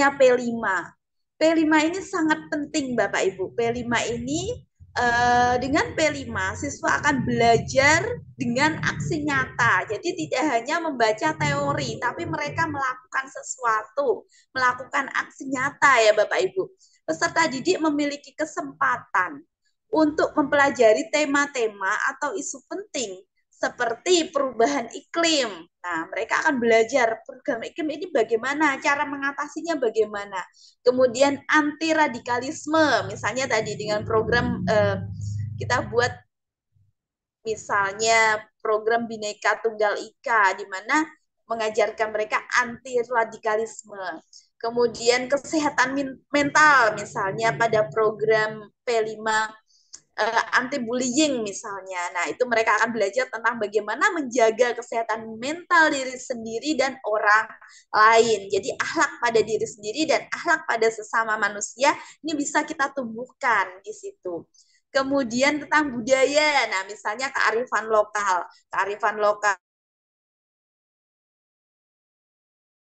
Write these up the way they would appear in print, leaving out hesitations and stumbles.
pentingnya P5. P5 ini sangat penting Bapak Ibu. P5 ini dengan P5 siswa akan belajar dengan aksi nyata. Jadi tidak hanya membaca teori, tapi mereka melakukan sesuatu, melakukan aksi nyata ya Bapak Ibu. Peserta didik memiliki kesempatan untuk mempelajari tema-tema atau isu penting seperti perubahan iklim. Nah, mereka akan belajar program iklim ini bagaimana, cara mengatasinya bagaimana. Kemudian anti radikalisme, misalnya tadi dengan program kita buat misalnya program Bhinneka Tunggal Ika di mana mengajarkan mereka anti radikalisme. Kemudian kesehatan mental misalnya pada program P5 anti bullying misalnya. Nah, itu mereka akan belajar tentang bagaimana menjaga kesehatan mental diri sendiri dan orang lain. Jadi akhlak pada diri sendiri dan akhlak pada sesama manusia ini bisa kita tumbuhkan di situ. Kemudian tentang budaya. Nah, misalnya kearifan lokal. Kearifan lokal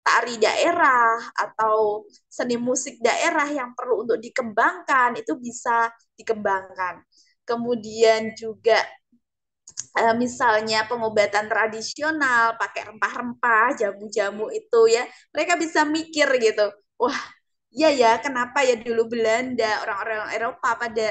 tari daerah atau seni musik daerah yang perlu untuk dikembangkan itu bisa dikembangkan. Kemudian juga misalnya pengobatan tradisional pakai rempah-rempah, jamu-jamu itu ya, mereka bisa mikir gitu. Wah, iya ya, kenapa ya dulu Belanda, orang-orang Eropa pada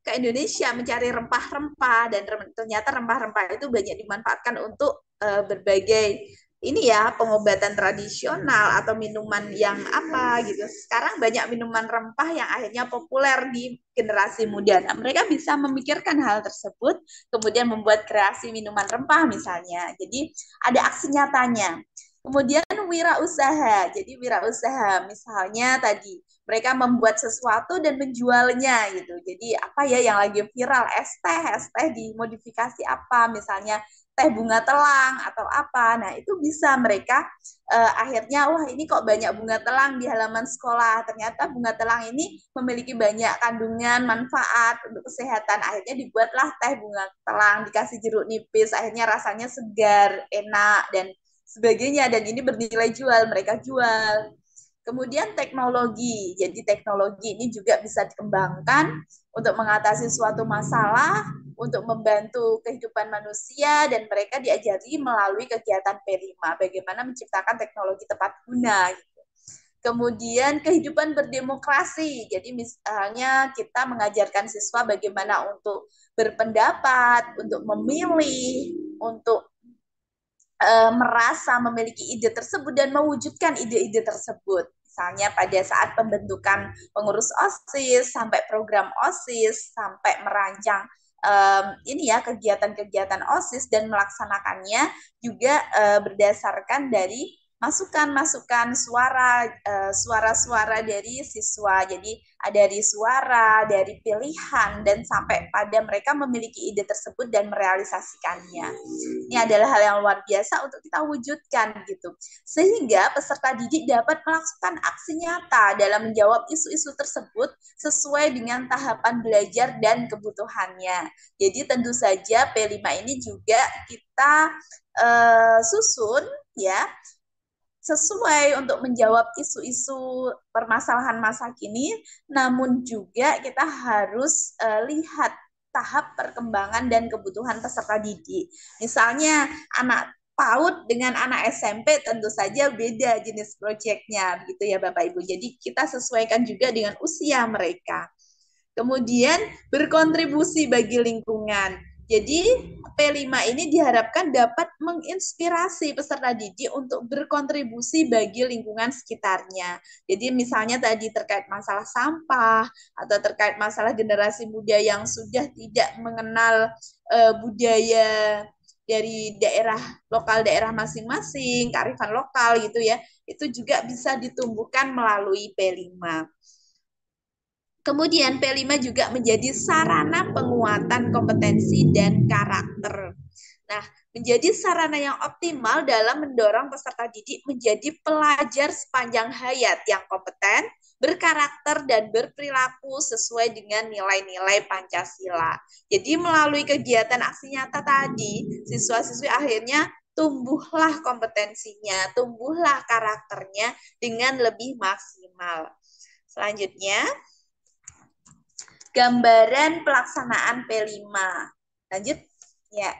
ke Indonesia mencari rempah-rempah dan ternyata rempah-rempah itu banyak dimanfaatkan untuk berbagai ini ya pengobatan tradisional atau minuman yang apa gitu. Sekarang banyak minuman rempah yang akhirnya populer di generasi muda. Nah, mereka bisa memikirkan hal tersebut, kemudian membuat kreasi minuman rempah misalnya. Jadi ada aksi nyatanya. Kemudian wirausaha. Jadi wirausaha misalnya tadi mereka membuat sesuatu dan menjualnya gitu. Jadi apa ya yang lagi viral es teh dimodifikasi apa misalnya teh bunga telang atau apa. Nah, itu bisa mereka akhirnya wah ini kok banyak bunga telang di halaman sekolah. Ternyata bunga telang ini memiliki banyak kandungan manfaat untuk kesehatan. Akhirnya dibuatlah teh bunga telang dikasih jeruk nipis. Akhirnya rasanya segar, enak dan sebagainya dan ini bernilai jual, mereka jual. Kemudian teknologi, jadi teknologi ini juga bisa dikembangkan untuk mengatasi suatu masalah, untuk membantu kehidupan manusia dan mereka diajari melalui kegiatan P5, bagaimana menciptakan teknologi tepat guna. Kemudian kehidupan berdemokrasi, jadi misalnya kita mengajarkan siswa bagaimana untuk berpendapat, untuk memilih, untuk merasa memiliki ide tersebut dan mewujudkan ide-ide tersebut. Misalnya pada saat pembentukan pengurus OSIS, sampai program OSIS, sampai merancang ini ya kegiatan-kegiatan OSIS dan melaksanakannya juga berdasarkan dari masukan-masukan suara-suara dari siswa. Jadi dari suara, dari pilihan dan sampai pada mereka memiliki ide tersebut dan merealisasikannya. Ini adalah hal yang luar biasa untuk kita wujudkan gitu. Sehingga peserta didik dapat melakukan aksi nyata dalam menjawab isu-isu tersebut sesuai dengan tahapan belajar dan kebutuhannya. Jadi tentu saja P5 ini juga kita susun ya sesuai untuk menjawab isu-isu permasalahan masa kini, namun juga kita harus lihat tahap perkembangan dan kebutuhan peserta didik. Misalnya anak PAUD dengan anak SMP tentu saja beda jenis proyeknya, begitu ya Bapak Ibu. Jadi kita sesuaikan juga dengan usia mereka. Kemudian berkontribusi bagi lingkungan. Jadi P5 ini diharapkan dapat menginspirasi peserta didik untuk berkontribusi bagi lingkungan sekitarnya. Jadi misalnya tadi terkait masalah sampah atau terkait masalah generasi muda yang sudah tidak mengenal budaya dari daerah masing-masing, kearifan lokal gitu ya. Itu juga bisa ditumbuhkan melalui P5. Kemudian P5 juga menjadi sarana penguatan kompetensi dan karakter. Nah, menjadi sarana yang optimal dalam mendorong peserta didik menjadi pelajar sepanjang hayat yang kompeten, berkarakter, dan berperilaku sesuai dengan nilai-nilai Pancasila. Jadi melalui kegiatan aksi nyata tadi, siswa-siswi akhirnya tumbuhlah kompetensinya, tumbuhlah karakternya dengan lebih maksimal. Selanjutnya, gambaran pelaksanaan P5. Lanjut ya.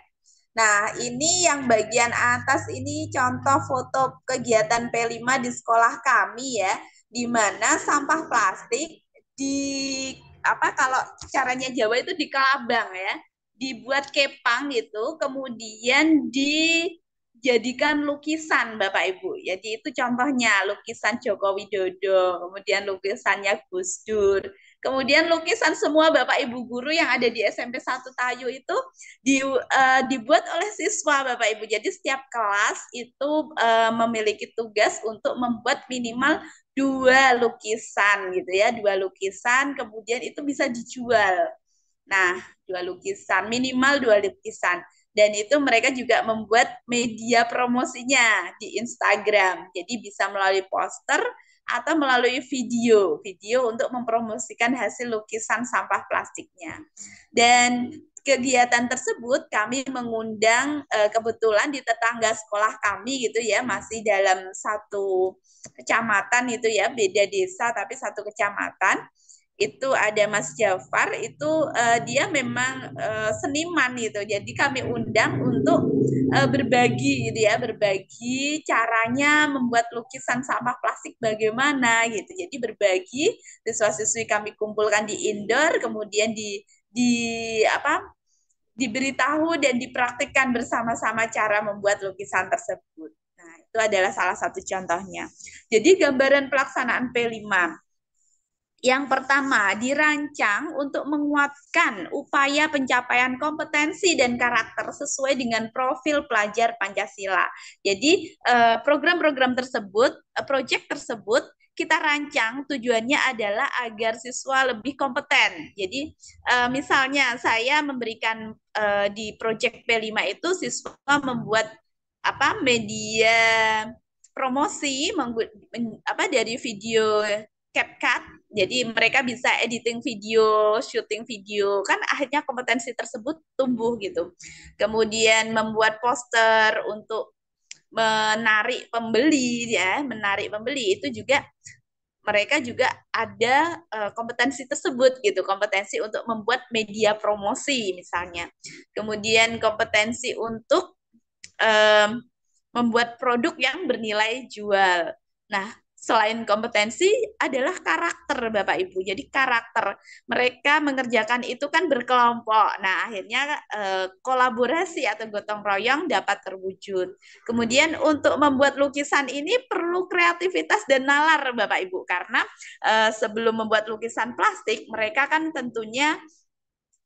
Nah, ini yang bagian atas ini contoh foto kegiatan P5 di sekolah kami ya, di mana sampah plastik di apa kalau caranya Jawa itu dikelabang ya, dibuat kepang gitu, kemudian dijadikan lukisan Bapak Ibu. Jadi itu contohnya lukisan Joko Widodo, kemudian lukisannya Gus Dur. Kemudian lukisan semua Bapak Ibu guru yang ada di SMP 1 Tayu itu dibuat oleh siswa Bapak Ibu. Jadi setiap kelas itu memiliki tugas untuk membuat minimal 2 lukisan gitu ya, 2 lukisan, kemudian itu bisa dijual. Nah, 2 lukisan, minimal 2 lukisan. Dan itu mereka juga membuat media promosinya di Instagram. Jadi bisa melalui poster atau melalui video untuk mempromosikan hasil lukisan sampah plastiknya. Dan kegiatan tersebut kami mengundang kebetulan di tetangga sekolah kami gitu ya, masih dalam satu kecamatan itu ya, beda desa tapi satu kecamatan. Itu ada Mas Jafar, itu dia memang seniman gitu. Jadi kami undang untuk berbagi gitu ya, berbagi caranya membuat lukisan sampah plastik bagaimana gitu. Jadi berbagi, siswa-siswi kami kumpulkan di indoor, kemudian di apa diberitahu dan dipraktikkan bersama-sama cara membuat lukisan tersebut. Nah, itu adalah salah satu contohnya. Jadi gambaran pelaksanaan P5. Yang pertama, dirancang untuk menguatkan upaya pencapaian kompetensi dan karakter sesuai dengan profil pelajar Pancasila. Jadi, program-program tersebut, proyek tersebut kita rancang tujuannya adalah agar siswa lebih kompeten. Jadi, misalnya saya memberikan di proyek P5 itu siswa membuat media promosi dari video CapCut. Jadi mereka bisa editing video, syuting video, kan akhirnya kompetensi tersebut tumbuh gitu. Kemudian membuat poster untuk menarik pembeli ya, menarik pembeli itu juga mereka juga ada kompetensi tersebut gitu, kompetensi untuk membuat media promosi misalnya. Kemudian kompetensi untuk membuat produk yang bernilai jual. Nah, selain kompetensi adalah karakter Bapak Ibu. Jadi karakter mereka mengerjakan itu kan berkelompok. Nah, akhirnya kolaborasi atau gotong royong dapat terwujud. Kemudian untuk membuat lukisan ini perlu kreativitas dan nalar Bapak Ibu karena sebelum membuat lukisan plastik mereka kan tentunya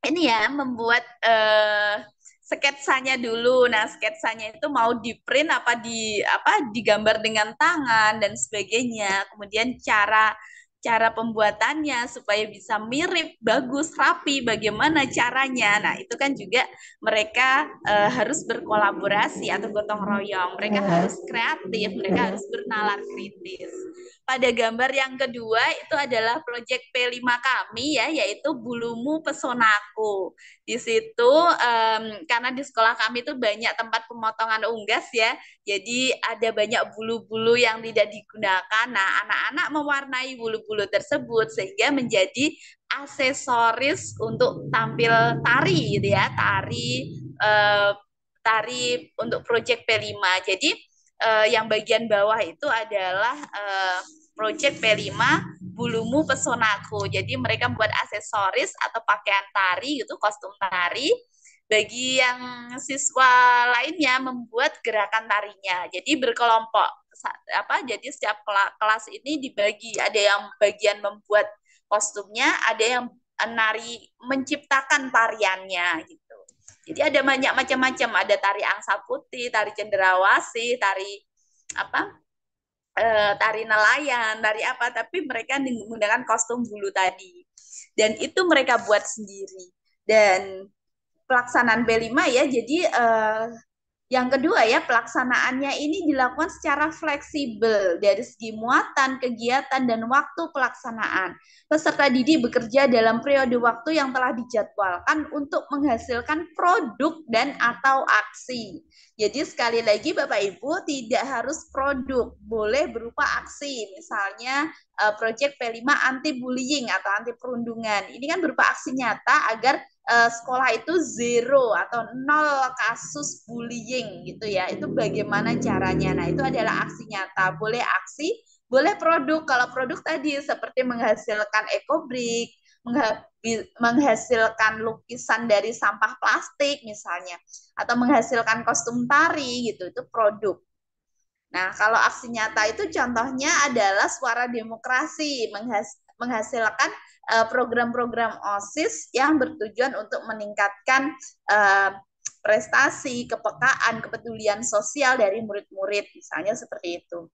ini ya membuat sketsanya dulu. Nah, sketsanya itu mau di print digambar dengan tangan dan sebagainya. Kemudian cara pembuatannya supaya bisa mirip, bagus, rapi, bagaimana caranya. Nah, itu kan juga mereka harus berkolaborasi atau gotong royong. Mereka harus kreatif, mereka harus bernalar kritis. Pada gambar yang kedua itu adalah proyek P5 kami ya, yaitu Bulumu Pesonaku. Di situ karena di sekolah kami itu banyak tempat pemotongan unggas ya, jadi ada banyak bulu-bulu yang tidak digunakan. Nah, anak-anak mewarnai bulu-bulu tersebut sehingga menjadi aksesoris untuk tampil tari gitu ya, tari untuk proyek P5. Jadi yang bagian bawah itu adalah proyek P5 Bulumu Pesonaku. Jadi mereka membuat aksesoris atau pakaian tari gitu, kostum tari. Bagi yang siswa lainnya membuat gerakan tarinya. Jadi berkelompok. Jadi setiap kelas ini dibagi. Ada yang bagian membuat kostumnya, ada yang menciptakan tariannya gitu. Jadi ada banyak macam-macam. Ada tari angsa putih, tari cendrawasih, tari nelayan, tari apa, tapi mereka menggunakan kostum bulu tadi. Dan itu mereka buat sendiri. Dan pelaksanaan B5 ya, jadi yang kedua ya, pelaksanaannya ini dilakukan secara fleksibel dari segi muatan, kegiatan, dan waktu pelaksanaan. Peserta didik bekerja dalam periode waktu yang telah dijadwalkan untuk menghasilkan produk dan atau aksi. Jadi sekali lagi Bapak Ibu tidak harus produk, boleh berupa aksi. Misalnya Project P5 anti bullying atau anti perundungan. Ini kan berupa aksi nyata agar sekolah itu zero atau nol kasus bullying gitu ya. Itu bagaimana caranya? Nah, itu adalah aksi nyata. Boleh aksi, boleh produk. Kalau produk tadi seperti menghasilkan ekobrik, menghasilkan lukisan dari sampah plastik misalnya, atau menghasilkan kostum tari gitu, itu produk. Nah, kalau aksi nyata itu contohnya adalah Suara Demokrasi, menghasilkan program-program OSIS yang bertujuan untuk meningkatkan prestasi, kepekaan, kepedulian sosial dari murid-murid, misalnya seperti itu.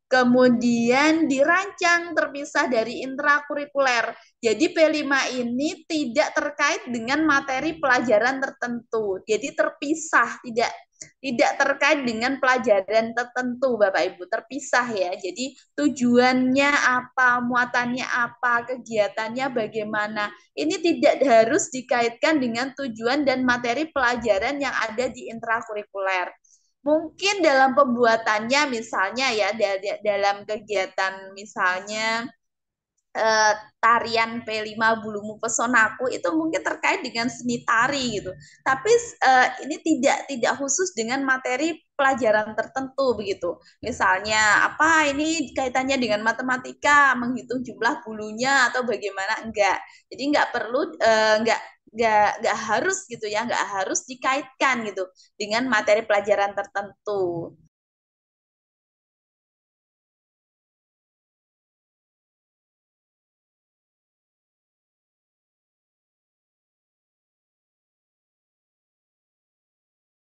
Kemudian dirancang terpisah dari intrakurikuler. Jadi P5 ini tidak terkait dengan materi pelajaran tertentu. Jadi terpisah, tidak terkait dengan pelajaran tertentu, Bapak Ibu, terpisah ya. Jadi tujuannya apa, muatannya apa, kegiatannya bagaimana. Ini tidak harus dikaitkan dengan tujuan dan materi pelajaran yang ada di intrakurikuler. Mungkin dalam pembuatannya misalnya ya dalam kegiatan misalnya eh, tarian P5 Bulumu Pesonaku itu mungkin terkait dengan seni tari gitu. Tapi ini tidak khusus dengan materi pelajaran tertentu begitu. Misalnya apa ini kaitannya dengan matematika, menghitung jumlah bulunya atau bagaimana enggak. Jadi enggak perlu enggak harus gitu ya, enggak harus dikaitkan gitu dengan materi pelajaran tertentu.